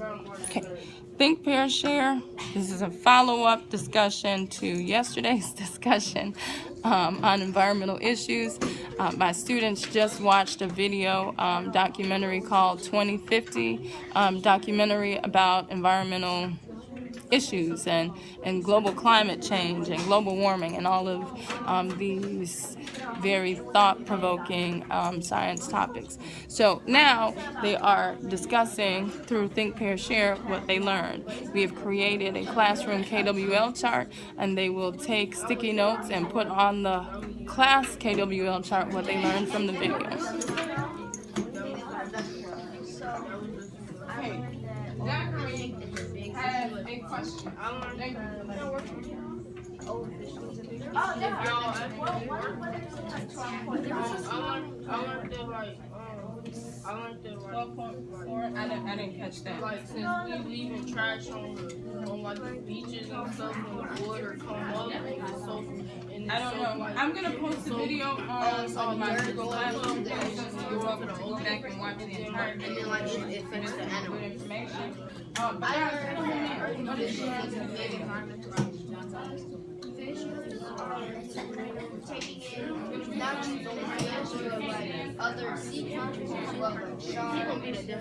Okay. Think, Pair, Share. This is a follow-up discussion to yesterday's discussion on environmental issues. My students just watched a video documentary called 2050, documentary about environmental issues and global climate change and global warming and all of these very thought-provoking science topics. So now they are discussing through Think, Pair, Share what they learned. We have created a classroom KWL chart, and they will take sticky notes and put on the class KWL chart what they learned from the video. Zachary has a question. I learned that I didn't catch that. Like, since we leaving trash on like the beaches and stuff, when the water come up, it's so. I don't know. I'm gonna post a video on my Google Classroom page. You're welcome to go back and watch the entire video. And then, like, it finished the good information. Not only the other sea creatures as well, like sharks, in the video,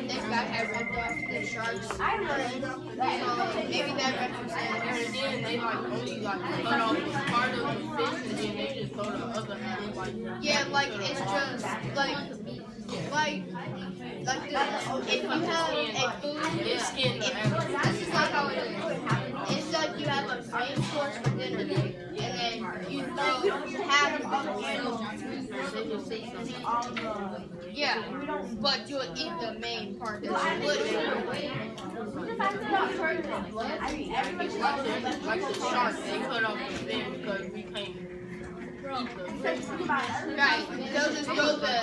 this guy had ripped off the sharks. Maybe that reference then they like only like cut off part of the fish and then they just throw the other half like. Yeah, like it's just like if you have a food, It's skin. this is not how it is. It's like you have a main course for dinner, and then you throw half of the animal. Yeah, but you'll eat the main part. That's Like the shark, they cut off the fin because we can't. right. They'll just throw the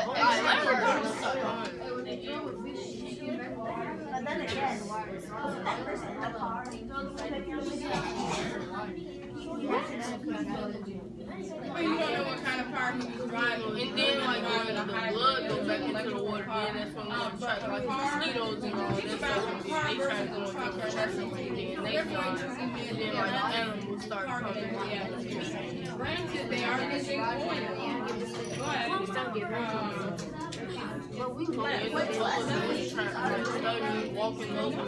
But then again, But you don't know what kind of car he was driving. And then like when the blood goes back into the water, then that's when we try like mosquitoes and all that stuff. They try to go into the chest and then they die. And then like animals start coming. Granted, they are using oil. But we walking over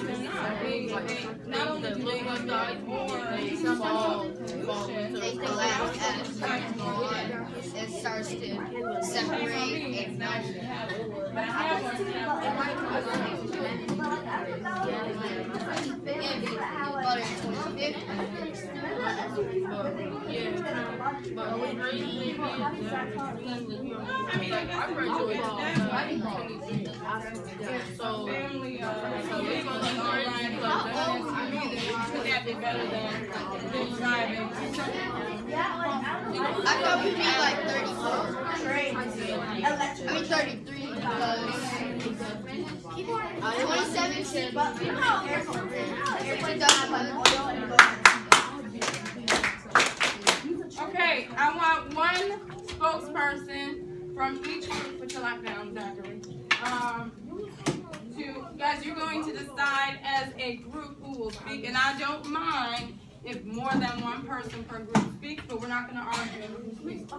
Not only do they look like they fall into they collapse as it starts to separate and I graduated so family could that be better than driving? I thought we'd be like 34. I mean 33 because 2017. Okay, I want one spokesperson from each group. Put your light down, Zachary. Guys, you're going to decide as a group who will speak, and I don't mind if more than one person per group speaks, but we're not going to argue who speaks.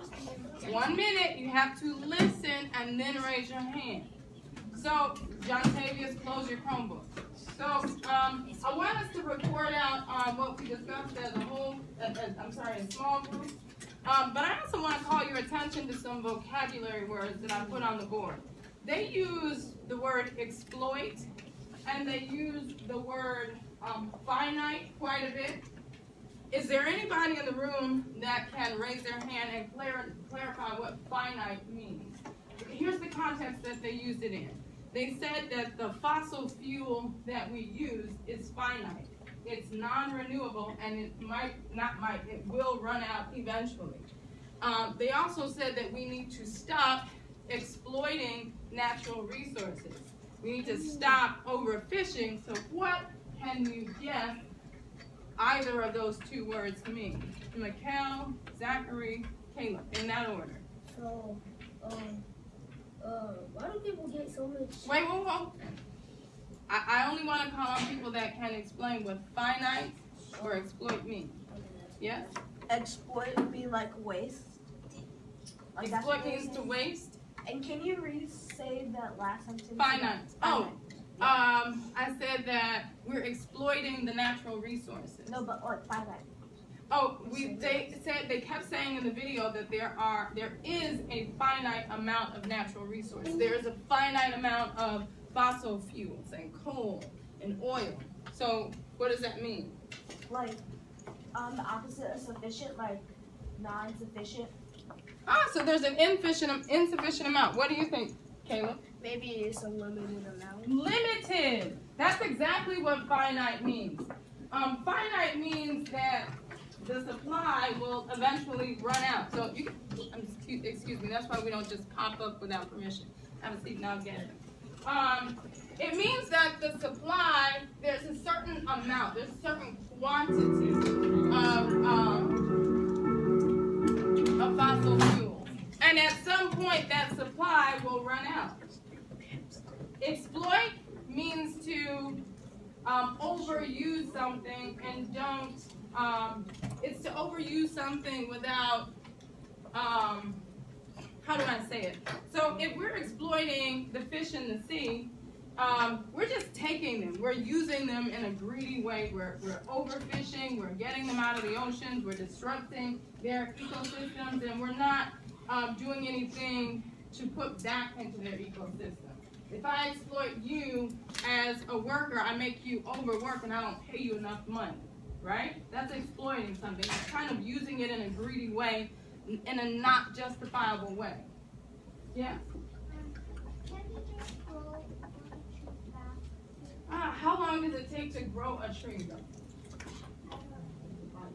1 minute, you have to listen and then raise your hand. So, John Tavius, close your Chromebook. So, I want us to report out on what we discussed as a whole, a small group. But I also want to call your attention to some vocabulary words that I put on the board. They use the word exploit, and they use the word finite quite a bit. Is there anybody in the room that can raise their hand and clarify what finite means? Here's the context that they used it in. They said that the fossil fuel that we use is finite. It's non-renewable, and it will run out eventually. They also said that we need to stop exploiting natural resources. We need to stop overfishing. So what can you guess either of those two words mean? Mikkel, Zachary, Caleb, in that order. So, why do people get so much? Wait. I only want to call on people that can explain what finite or exploit mean. Yes? Exploit would be like waste. Like that's Exploit what means to waste. And can you re-say that last sentence? Finite. Finite. I said that we're exploiting the natural resources. No, but like finite. Oh, they kept saying in the video that there is a finite amount of natural resources. There is a finite amount of fossil fuels and coal and oil. So what does that mean? Like, the opposite of sufficient, like non-sufficient. So there's an insufficient amount. What do you think, Caleb? Maybe it's a limited amount. Limited. That's exactly what finite means. Finite means that the supply will eventually run out. So you can, excuse me, that's why we don't just pop up without permission. Have a seat now, get it. It means that the supply, there's a certain amount, there's a certain quantity of fossil fuels. And at some point that supply will run out. Exploit means to overuse something and don't, it's to overuse something without, how do I say it? So if we're exploiting the fish in the sea, we're just taking them. We're using them in a greedy way. We're overfishing. We're getting them out of the oceans. We're disrupting their ecosystems, and we're not doing anything to put back into their ecosystem. If I exploit you as a worker, I make you overwork and I don't pay you enough money, right? That's exploiting something. It's kind of using it in a greedy way, in a not justifiable way. Yeah? How long does it take to grow a tree though?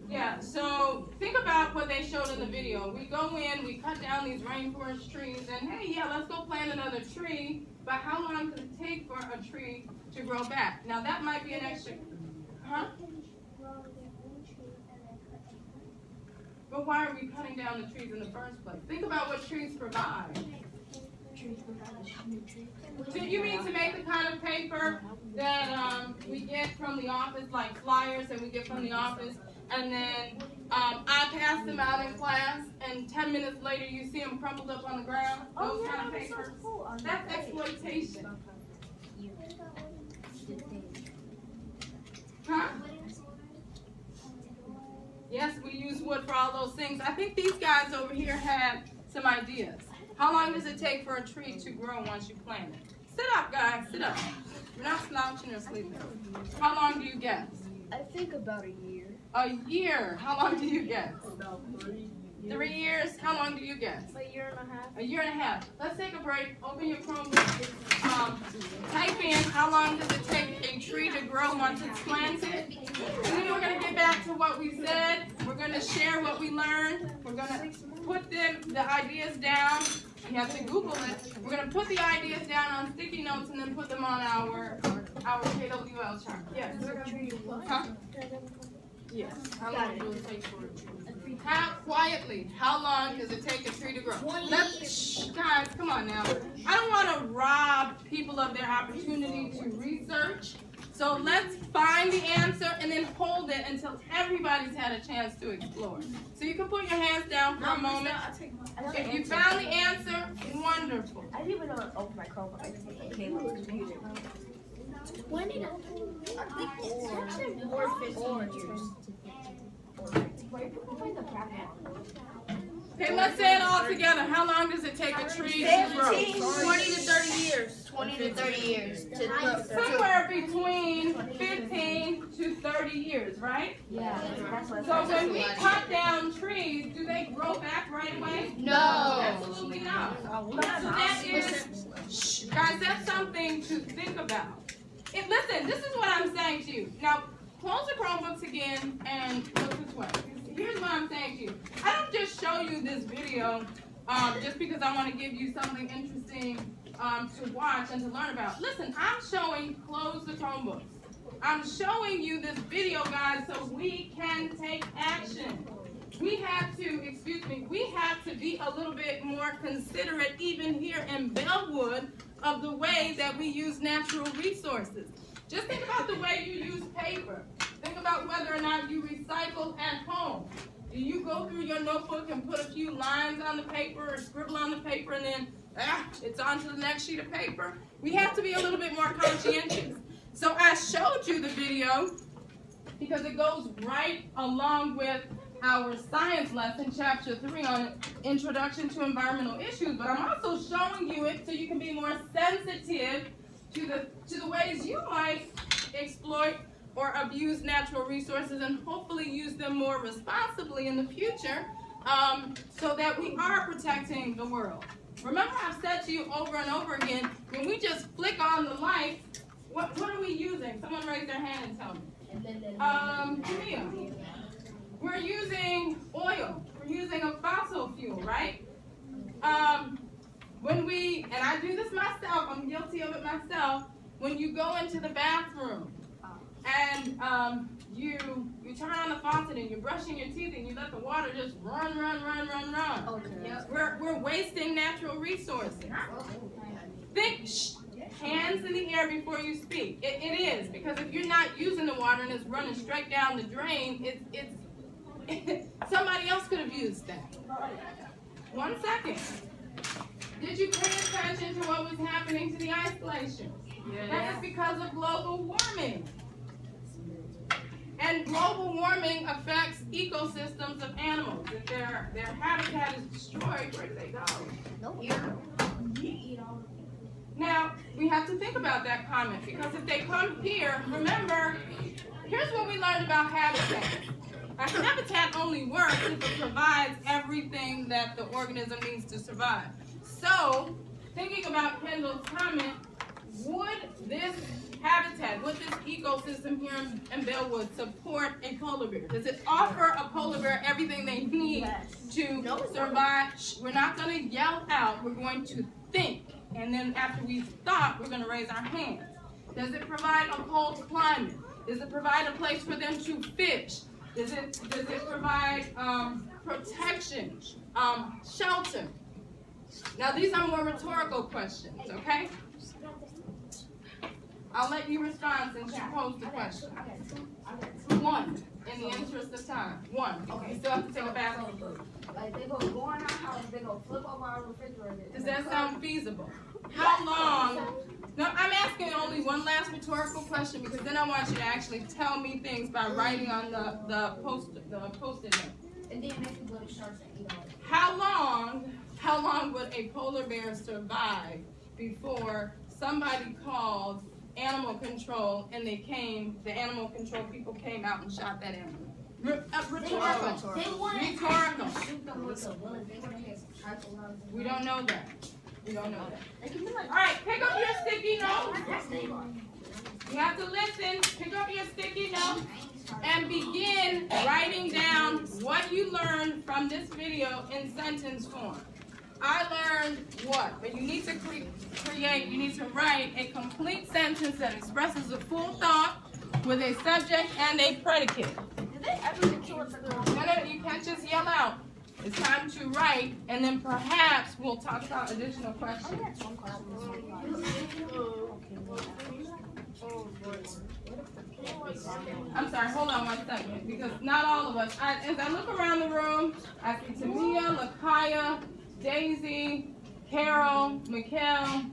Yeah, so think about what they showed in the video. We go in, we cut down these rainforest trees, and hey, yeah, let's go plant another tree, but how long does it take for a tree to grow back? Now that might be an extra, huh? But why are we cutting down the trees in the first place? Think about what trees provide. Do you mean to make the kind of paper that we get from the office, like flyers that we get from the office, and then I pass them out in class, and 10 minutes later you see them crumpled up on the ground? Those kind of papers. That's exploitation. Huh? Yes, we use wood for all those things. I think these guys over here had some ideas. How long does it take for a tree to grow once you plant it? Sit up, guys. Sit up. You're not slouching or sleeping. How long do you guess? I think about a year. A year. How long do you guess? About 3 years. 3 years. How long do you guess? A year and a half. A year and a half. Let's take a break. Open your Chromebook. Type in how long does it take a tree to grow once it's planted. And then we're going to get back to what we said. We're going to share what we learned. We're going to put the ideas down. You have to Google it. We're going to put the ideas down on sticky notes and then put them on our KWL chart. Yes. Huh? Yes. How long will it take for a tree? Quietly, how long does it take a tree to grow? Guys, come on now. I don't want to rob people of their opportunity to research. So let's find the answer and then hold it until everybody's had a chance to explore. So you can put your hands down for a moment. If you found the answer, wonderful. I didn't even know to open my Chromebook. I just came on the computer. When did Okay, let's say it all together. How long does it take a tree to grow? 20 to 30 years. 20 to 30 years to grow. Somewhere between 15 to 30 years, right? Yeah. So when we cut down trees, do they grow back right away? No. Absolutely not. So that is, guys, that's something to think about. Listen, this is what I'm saying to you. Now, close the Chromebooks again and look this way. Here's what I'm saying to you. I don't just show you this video just because I want to give you something interesting to watch and to learn about. Listen, I'm showing close the Chromebooks. I'm showing you this video, guys, so we can take action. We have to be a little bit more considerate, even here in Bellwood, of the way that we use natural resources. Just think about the way you use paper. Think about whether or not you recycle at home. Do you go through your notebook and put a few lines on the paper or scribble on the paper and then it's on to the next sheet of paper? We have to be a little bit more conscientious. So I showed you the video because it goes right along with our science lesson, chapter 3 on Introduction to Environmental Issues, but I'm also showing you it so you can be more sensitive to the ways you might exploit or abuse natural resources and hopefully use them more responsibly in the future so that we are protecting the world. Remember, I've said to you over and over again, when we just flick on the light, what are we using? Someone raise their hand and tell me. Camille. We're using oil. We're using a fossil fuel, right? And I do this myself, I'm guilty of it myself, when you go into the bathroom and you turn on the faucet and you're brushing your teeth and you let the water just run. Okay. We're wasting natural resources. Think, hands in the air before you speak. It is, because if you're not using the water and it's running straight down the drain, it's somebody else could have used that. 1 second. Did you pay attention to what was happening to the ice glaciers? Yeah. That is because of global warming. And global warming affects ecosystems of animals. If their habitat is destroyed, where do they go? Now, we have to think about that comment, because if they come here, remember, here's what we learned about habitat. A habitat only works if it provides everything that the organism needs to survive. So, thinking about Kendall's comment, would this habitat, would this ecosystem here in Bellwood support a polar bear? Does it offer a polar bear everything they need to survive? We're not going to yell out, we're going to think. And then after we've thought, we're going to raise our hands. Does it provide a cold climate? Does it provide a place for them to fish? Does it provide protection, shelter? Now these are more rhetorical questions, okay? I'll let you respond since you posed the question. 1, in the interest of time. 1. Okay, you still have to take a bathroom. Like they go in our house, they go flip over our refrigerator. Does that sound feasible? How long? No, I'm asking only one last rhetorical question, because then I want you to actually tell me things by writing on the post-it note. And then they can go to sharks and eat all of it. How long would a polar bear survive before somebody called animal control and the animal control people came out and shot that animal? Rhetorical. They want Rhetorical. to shoot them with a bullet. They want to hit some trifle on them. We don't know that. We don't know that. They can do like All right, pick up your sticky notes. that's Neymar. You have to listen. Pick up your sticky notes and begin writing down what you learned from this video in sentence form. I learned what? But you need to you need to write a complete sentence that expresses a full thought with a subject and a predicate. Did they ever get to us? No, you can't just yell out. It's time to write, and then perhaps we'll talk about additional questions. I'm sorry, hold on 1 second, because not all of us, as I look around the room, I see Tamia, Lakaya, Daisy, Carol, Mikkel.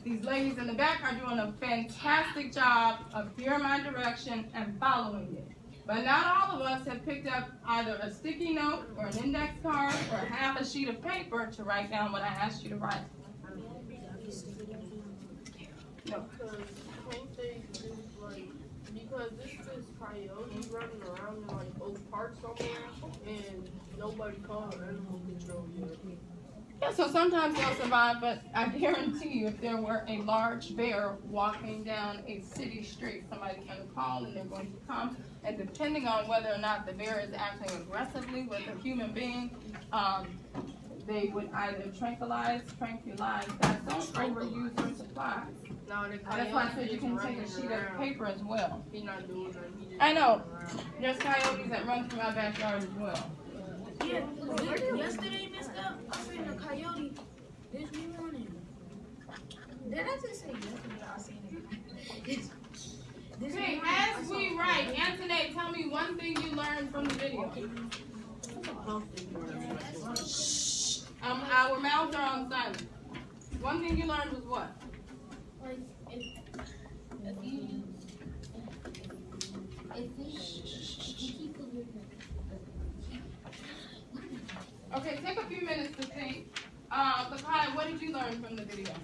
These ladies in the back are doing a fantastic job of hearing my direction and following it. But not all of us have picked up either a sticky note or an index card or half a sheet of paper to write down what I asked you to write. No. Because this coyote running around in like Oak Park somewhere, and nobody called animal control yet. Yeah, so sometimes they'll survive, but I guarantee you if there were a large bear walking down a city street, somebody's going to call and they're going to come. And depending on whether or not the bear is acting aggressively with a human being, they would either tranquilize, that don't overuse their supplies. No, the That's why I said you coyote can is take a running sheet of around. paper as well. He not doing nothing. He just I know. running around. There's coyotes that run through my backyard as well. Yeah, yesterday, Mr. I seen a coyote. This me running. Did I just say yesterday? I seen it. This Okay, me running. as we write, Antoinette, tell me one thing you learned from the video. Our mouths are on silent. One thing you learned was what? Like, if you keep moving. Okay, take a few minutes to think. Lakai, what did you learn from the video?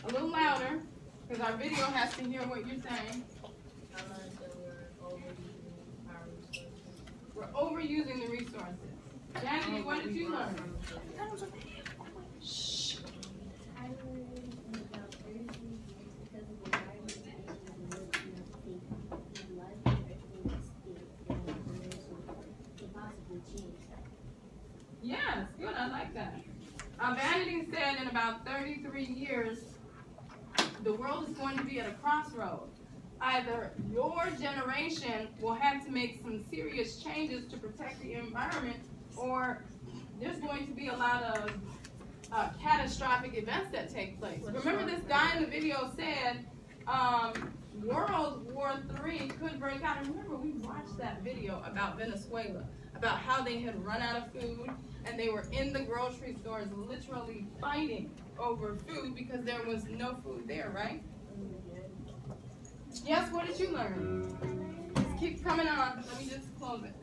A little louder, because our video has to hear what you're saying. I learned that we're overusing our resources. We're overusing the resources. Janity, what did you learn? I learned about everything because of the environment and the life and everything is to possibly change that. Yes, good, I like that. Vanity said in about 33 years, the world is going to be at a crossroad. Either your generation will have to make some serious changes to protect the environment, or there's going to be a lot of catastrophic events that take place. Remember, this guy in the video said World War III could break out. And remember, we watched that video about Venezuela, about how they had run out of food, and they were in the grocery stores literally fighting over food because there was no food there, right? Yes, what did you learn? Just keep coming on. Let me just close it.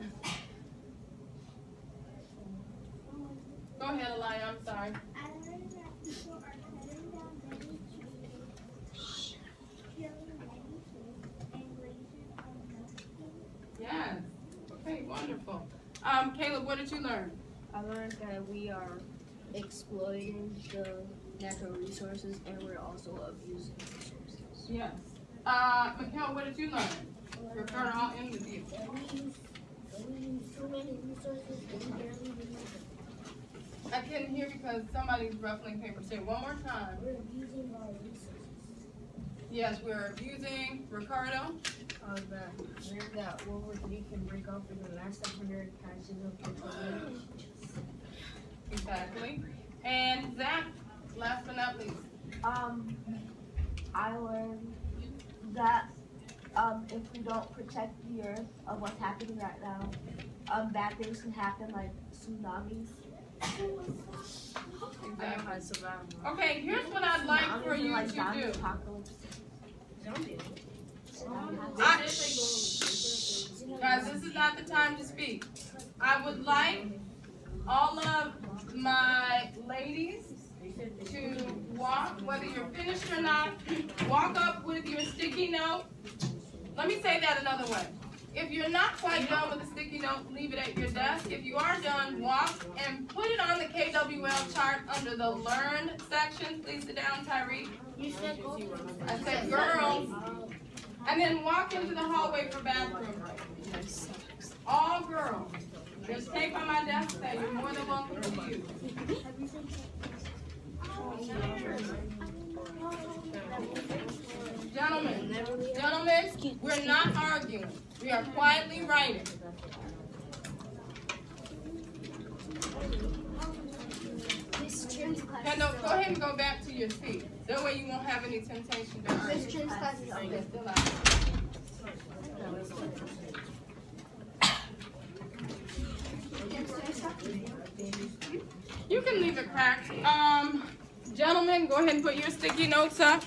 Go ahead, Elia, I'm sorry. I learned that people are cutting down many trees, killing many fish, and grazing on nothing. Yes. Okay, wonderful. Caleb, what did you learn? I learned that we are exploiting the natural resources and we're also abusing resources. Yes. Mikhail, what did you learn? We're all in with you. We use too many resources and we barely use them. I couldn't hear because somebody's ruffling paper. Say it one more time. We're abusing our resources. Yes, we're abusing Ricardo. That World War III can break off in the last 100 patches of petroleum. Exactly. And Zach, last but not least. I learned that if we don't protect the earth of what's happening right now, bad things can happen like tsunamis. Exactly. Okay, here's what I'd like for you to zombie do. apocalypse. Guys, this is not the time to speak. I would like all of my ladies to walk, whether you're finished or not, walk up with your sticky note. Let me say that another way. If you're not quite done with the sticky note, leave it at your desk. If you are done, walk and put it on the KWL chart under the Learn section. Please sit down, Tyreek. You said go. I said girls. And then walk into the hallway for bathroom break. All girls. There's tape on my desk that you're more than welcome to use. Gentlemen, we're not arguing. We are quietly writing. Kendall, go ahead and go back to your seat. That way you won't have any temptation to argue. This Trim's class is over. Still out. You can leave it cracked. Gentlemen, go ahead and put your sticky notes up.